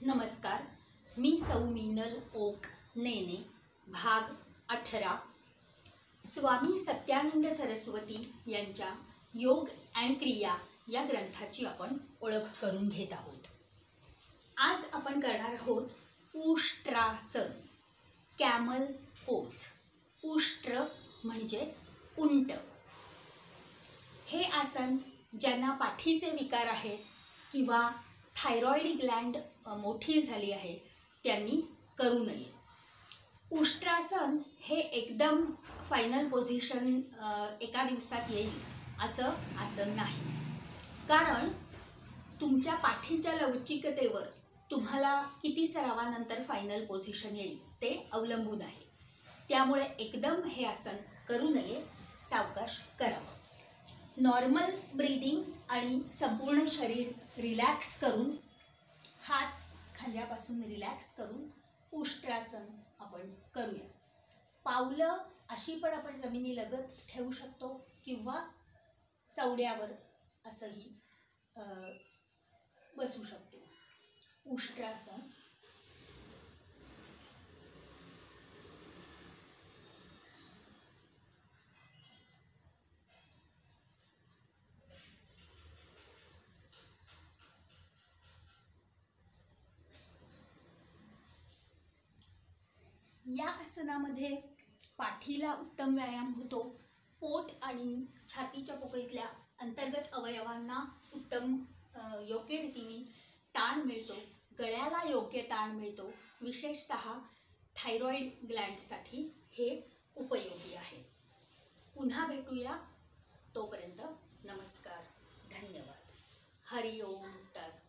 नमस्कार, मी सौ मीनल ओक नेने. भाग 18 स्वामी सत्यानंद सरस्वती यांच्या योग आणि क्रिया या ग्रंथाची आपण ओळख करून घेत आहोत. आज आपण करणार आहोत उष्ट्रासन, कॅमल पोज. उष्ट्र म्हणजे उंट. हे आसन ज्यांना पाठीचे विकार आहेत किंवा थायरॉइड ग्लँड मोठी झाली आहे त्यांनी करू नये. उष्ट्रासन हे एकदम फायनल पोझिशन एका दिवसात येईल असं आसन नाही, कारण तुमच्या पाठीच्या लवचिकतेवर तुम्हाला किती सरावानंतर फायनल पोझिशन येईल ते अवलंबून आहे. त्यामुळे एकदम हे आसन करू नये, सावकाश करावं. नॉर्मल ब्रीदिंग आणि संपूर्ण शरीर रिलॅक्स करून, हात खांद्यापासून रिलॅक्स करून उष्ट्रासन आपण करूया. पावलं अशी पण आपण जमिनीलगत ठेवू शकतो किंवा चवड्यावर असंही बसू शकतो. उष्ट्रासन. या आसनामध्ये पाठीला उत्तम व्यायाम होतो. पोट आणि छातीच्या पोकळीतल्या अंतर्गत अवयवांना उत्तम योग्य रीतीने ताण मिळतो. गळ्याला योग्य ताण मिळतो. विशेषतः थायरॉइड ग्लँडसाठी हे उपयोगी आहे. पुन्हा भेटूया. तोपर्यंत नमस्कार, धन्यवाद. हरिओम तत्.